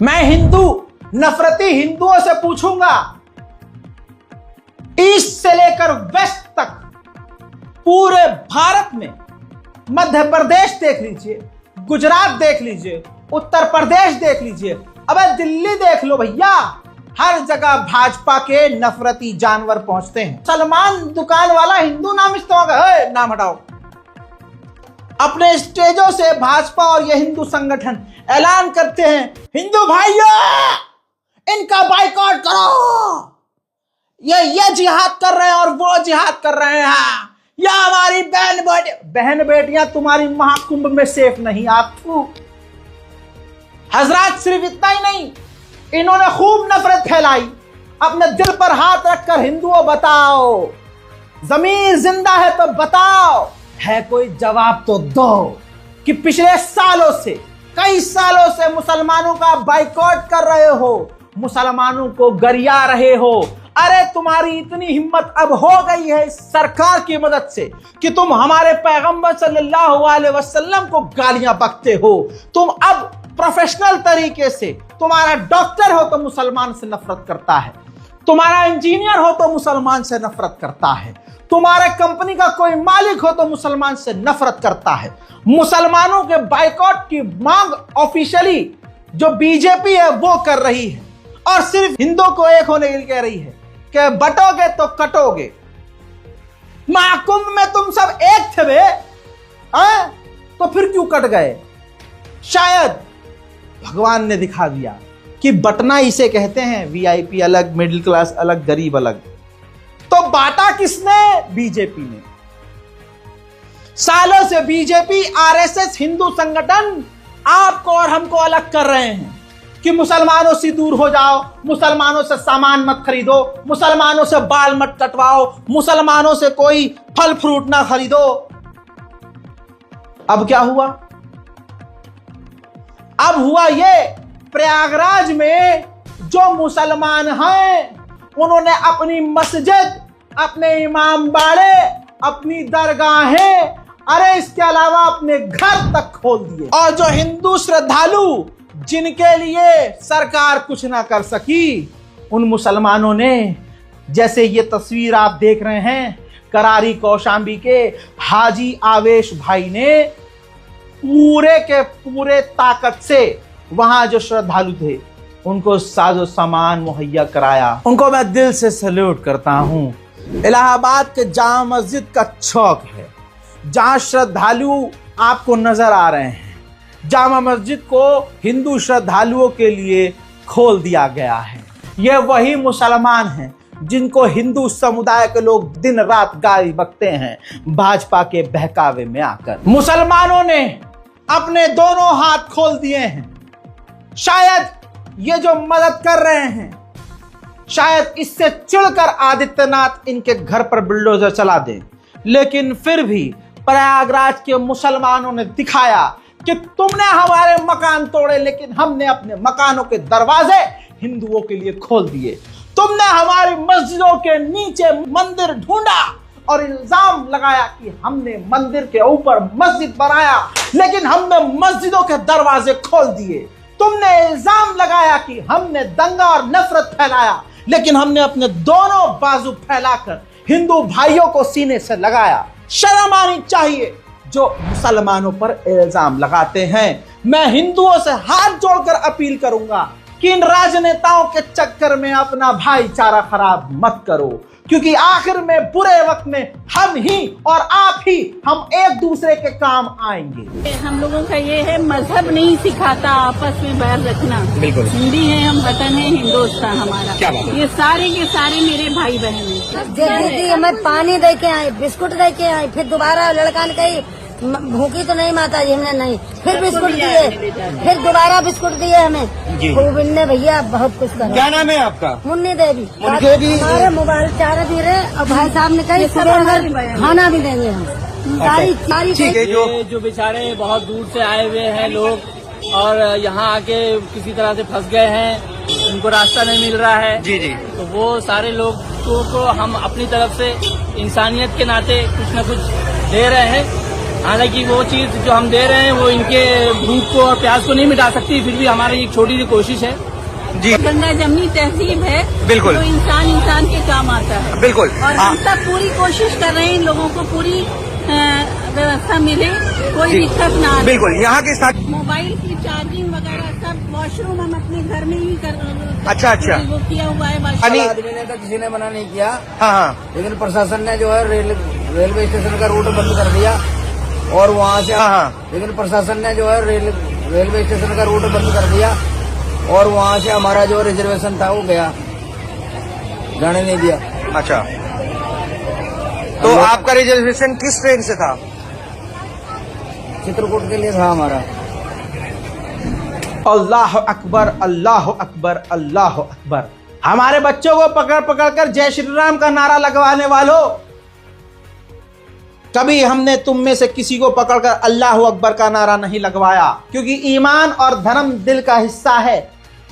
मैं हिंदू नफरती हिंदुओं से पूछूंगा, ईस्ट से लेकर वेस्ट तक पूरे भारत में, मध्य प्रदेश देख लीजिए, गुजरात देख लीजिए, उत्तर प्रदेश देख लीजिए, अबे दिल्ली देख लो भैया, हर जगह भाजपा के नफरती जानवर पहुंचते हैं। सलमान दुकान वाला हिंदू नाम इस्तेमाल कर, नाम हटाओ। अपने स्टेजों से भाजपा और ये हिंदू संगठन ऐलान करते हैं, हिंदू भाइयों इनका बाइकआउट करो, ये जिहाद कर रहे हैं और वो जिहाद कर रहे हैं, या हमारी बहन बेटियां तुम्हारी महाकुंभ में सेफ नहीं। आप हजरात सिर्फ इतना ही नहीं, इन्होंने खूब नफरत फैलाई। अपने दिल पर हाथ रखकर हिंदुओं बताओ, जमीर जिंदा है तो बताओ, है कोई जवाब तो दो कि पिछले सालों से, कई सालों से मुसलमानों का बाइकआउट कर रहे हो, मुसलमानों को गरिया रहे हो। अरे तुम्हारी इतनी हिम्मत अब हो गई है इस सरकार की मदद से कि तुम हमारे पैगंबर सल्लल्लाहु अलैहि वसल्लम को गालियां बकते हो। तुम अब प्रोफेशनल तरीके से, तुम्हारा डॉक्टर हो तो मुसलमान से नफरत करता है, तुम्हारा इंजीनियर हो तो मुसलमान से नफरत करता है, तुम्हारे कंपनी का कोई मालिक हो तो मुसलमान से नफरत करता है। मुसलमानों के बाइकआउट की मांग ऑफिशियली जो बीजेपी है वो कर रही है, और सिर्फ हिंदुओं को एक होने के लिए कह रही है कि बटोगे तो कटोगे। महाकुंभ में तुम सब एक थे बे, तो फिर क्यों कट गए? शायद भगवान ने दिखा दिया कि बटना इसे कहते हैं, वीआईपी अलग, मिडिल क्लास अलग, गरीब अलग। तो बांटा किसने? बीजेपी ने। सालों से बीजेपी, आरएसएस, हिंदू संगठन आपको और हमको अलग कर रहे हैं कि मुसलमानों से दूर हो जाओ, मुसलमानों से सामान मत खरीदो, मुसलमानों से बाल मत कटवाओ, मुसलमानों से कोई फल फ्रूट ना खरीदो। अब क्या हुआ? अब हुआ ये, प्रयागराज में जो मुसलमान हैं उन्होंने अपनी मस्जिद, अपने इमाम बाड़े, अपनी दरगाहें, अरे इसके अलावा अपने घर तक खोल दिए। और जो हिंदू श्रद्धालु जिनके लिए सरकार कुछ ना कर सकी, उन मुसलमानों ने, जैसे ये तस्वीर आप देख रहे हैं, करारी कौशांबी के हाजी आवेश भाई ने पूरे के पूरे ताकत से वहां जो श्रद्धालु थे उनको साजो सामान मुहैया कराया। उनको मैं दिल से सैल्यूट करता हूं। इलाहाबाद के जामा मस्जिद का चौक है जहां श्रद्धालु आपको नजर आ रहे हैं। जामा मस्जिद को हिंदू श्रद्धालुओं के लिए खोल दिया गया है। ये वही मुसलमान हैं जिनको हिंदू समुदाय के लोग दिन रात गाली बकते हैं भाजपा के बहकावे में आकर। मुसलमानों ने अपने दोनों हाथ खोल दिए हैं। शायद ये जो मदद कर रहे हैं, शायद इससे चिढ़कर आदित्यनाथ इनके घर पर बुलडोजर चला दे, लेकिन फिर भी प्रयागराज के मुसलमानों ने दिखाया कि तुमने हमारे मकान तोड़े, लेकिन हमने अपने मकानों के दरवाजे हिंदुओं के लिए खोल दिए। तुमने हमारी मस्जिदों के नीचे मंदिर ढूंढा और इल्जाम लगाया कि हमने मंदिर के ऊपर मस्जिद बनाया, लेकिन हमने मस्जिदों के दरवाजे खोल दिए। तुमने इल्जाम लगाया कि हमने दंगा और नफरत फैलाया, लेकिन हमने अपने दोनों बाजू फैलाकर हिंदू भाइयों को सीने से लगाया। शर्म आनी चाहिए जो मुसलमानों पर इल्जाम लगाते हैं। मैं हिंदुओं से हाथ जोड़कर अपील करूंगा कि इन राजनेताओं के चक्कर में अपना भाईचारा खराब मत करो, क्योंकि आखिर में बुरे वक्त में हम ही और आप ही, हम एक दूसरे के काम आएंगे। हम लोगों का ये है, मजहब नहीं सिखाता आपस में बैर रखना। बिल्कुल हिंदी है, हम वतन है हिंदुस्तान हमारा। क्या बात है? ये सारे के सारे मेरे भाई बहन हैं। दीदी हमें पानी दे के आए, बिस्कुट दे के आए, फिर दोबारा लड़का ने कही भूखी तो नहीं माता जी, हमने नहीं, फिर बिस्कुट दिए, फिर दोबारा बिस्कुट दिए हमें। खूब इनने भैया बहुत कुछ करा। क्या नाम है आपका? मुन्नी देवी। हमारे मोबाइल चारा दे रहे और भाई साहब ने कही खाना भी देंगे हम। सारी ठीक है। जो बेचारे बहुत दूर से आए हुए हैं लोग और यहाँ आके किसी तरह से फंस गए हैं, उनको रास्ता नहीं मिल रहा है। जी जी। तो वो सारे लोगों को हम अपनी तरफ से इंसानियत के नाते कुछ न कुछ दे रहे हैं। हालांकि वो चीज जो हम दे रहे हैं वो इनके भूख को और प्यास को नहीं मिटा सकती, फिर भी हमारी एक छोटी सी कोशिश है। जी गंगा जमनी तहजीब है, बिल्कुल। तो इंसान के काम आता है। बिल्कुल। और हम सब पूरी कोशिश कर रहे हैं इन लोगों को पूरी व्यवस्था मिले, कोई जी, दिक्कत ना आए। बिल्कुल। यहाँ के साथ मोबाइल की चार्जिंग वगैरह सब वॉशरूम हम अपने घर में ही अच्छा। वो किया हुआ है। आदमी ने तो किसी ने मना नहीं किया, हाँ, लेकिन प्रशासन ने जो है रेलवे स्टेशन का रूट बंद कर दिया और वहाँ से लेकिन प्रशासन ने जो है रेलवे स्टेशन का रूट बंद कर दिया और वहाँ से हमारा जो रिजर्वेशन था वो गया, जाने नहीं दिया। अच्छा, तो आपका रिजर्वेशन किस ट्रेन से था? चित्रकूट के लिए था हमारा। अल्लाह अकबर, अल्लाह अकबर, अल्लाह अकबर। हमारे बच्चों को पकड़ पकड़ कर जय श्री राम का नारा लगवाने वालों, कभी हमने तुम में से किसी को पकड़कर अल्लाह अकबर का नारा नहीं लगवाया, क्योंकि ईमान और धर्म दिल का हिस्सा है,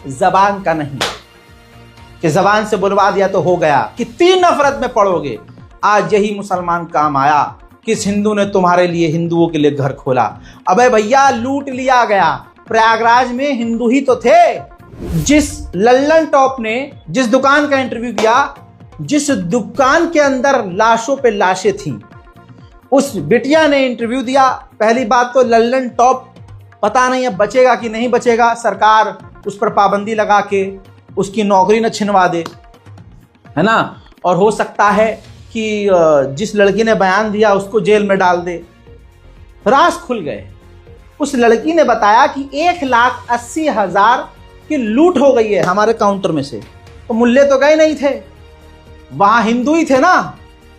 जबान का नहीं। कि जबान से बुलवा दिया तो हो गया, कितनी नफरत में पड़ोगे। आज यही मुसलमान काम आया, किस हिंदू ने तुम्हारे लिए हिंदुओं के लिए घर खोला। अबे भैया, लूट लिया गया। प्रयागराज में हिंदू ही तो थे। जिस लल्लन टॉप ने जिस दुकान का इंटरव्यू दिया, जिस दुकान के अंदर लाशों पे लाशें थीं, उस बिटिया ने इंटरव्यू दिया। पहली बात तो लल्लन टॉप पता नहीं अब बचेगा कि नहीं बचेगा, सरकार उस पर पाबंदी लगा के उसकी नौकरी न छिनवा दे, है ना। और हो सकता है कि जिस लड़की ने बयान दिया उसको जेल में डाल दे। राज खुल गए। उस लड़की ने बताया कि 1,80,000 की लूट हो गई है हमारे काउंटर में से। तो मुल्ले तो गए नहीं थे, वहां हिंदू ही थे ना।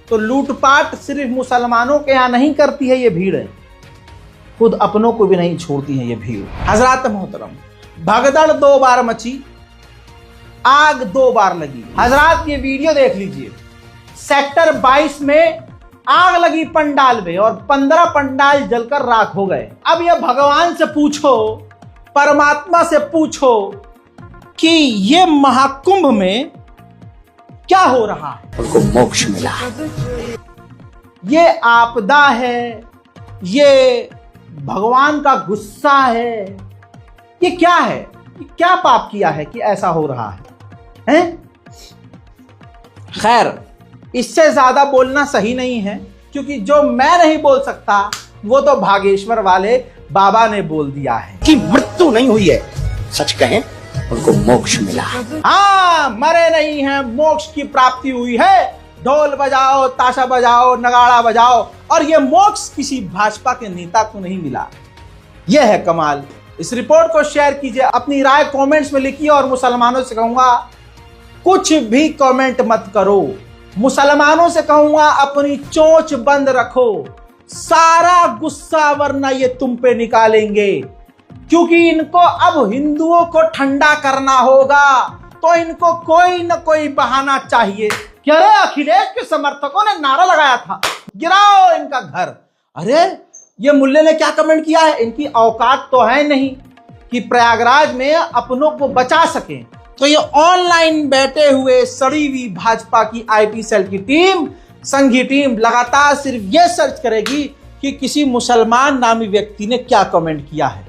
तो लूटपाट सिर्फ मुसलमानों के यहाँ नहीं करती है ये भीड़, खुद अपनों को भी नहीं छोड़ती है ये भीड़। हजरात मोहतरम, भगदड़ 2 बार मची, आग 2 बार लगी। हजरात ये वीडियो देख लीजिए। सेक्टर 22 में आग लगी पंडाल में और 15 पंडाल जलकर राख हो गए। अब ये भगवान से पूछो, परमात्मा से पूछो कि ये महाकुंभ में क्या हो रहा है। उनको मोक्ष मिला। ये आपदा है, ये भगवान का गुस्सा है, ये क्या है? ये क्या पाप किया है कि ऐसा हो रहा है? खैर, इससे ज्यादा बोलना सही नहीं है, क्योंकि जो मैं नहीं बोल सकता वो तो भागेश्वर वाले बाबा ने बोल दिया है कि मृत्यु नहीं हुई है, सच कहें उनको मोक्ष मिला। हाँ, मरे नहीं हैं, मोक्ष की प्राप्ति हुई है। ढोल बजाओ, ताशा बजाओ, नगाड़ा बजाओ, और ये मोक्ष किसी भाजपा के नेता को नहीं मिला। यह है कमाल। इस रिपोर्ट को शेयर कीजिए, अपनी राय कमेंट्स में लिखिए। और मुसलमानों से कहूंगा, कुछ भी कमेंट मत करो। मुसलमानों से कहूंगा, अपनी चोंच बंद रखो, सारा गुस्सा वरना ये तुम पे निकालेंगे। क्योंकि इनको अब हिंदुओं को ठंडा करना होगा, तो इनको कोई न कोई बहाना चाहिए। क्या रे, अखिलेश के समर्थकों ने नारा लगाया था, गिराओ इनका घर। अरे, ये मुल्ले ने क्या कमेंट किया है? इनकी औकात तो है नहीं कि प्रयागराज में अपनों को बचा सके। तो ये ऑनलाइन बैठे हुए सड़ी हुई भाजपा की आईटी सेल की टीम, संघी टीम लगातार सिर्फ ये सर्च करेगी कि किसी मुसलमान नामी व्यक्ति ने क्या कमेंट किया है।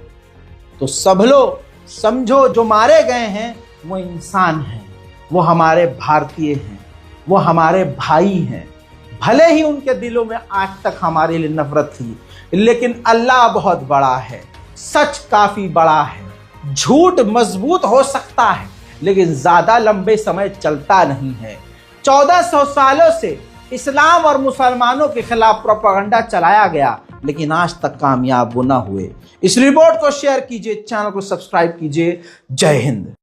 तो सब लोग समझो, जो मारे गए हैं वो इंसान हैं, वो हमारे भारतीय हैं, वो हमारे भाई हैं। भले ही उनके दिलों में आज तक हमारे लिए नफरत थी, लेकिन अल्लाह बहुत बड़ा है, सच काफी बड़ा है। झूठ मजबूत हो सकता है, लेकिन ज्यादा लंबे समय चलता नहीं है। 1400 सालों से इस्लाम और मुसलमानों के खिलाफ प्रोपेगेंडा चलाया गया, लेकिन आज तक कामयाब वो न हुए। इस रिपोर्ट को शेयर कीजिए, चैनल को सब्सक्राइब कीजिए। जय हिंद।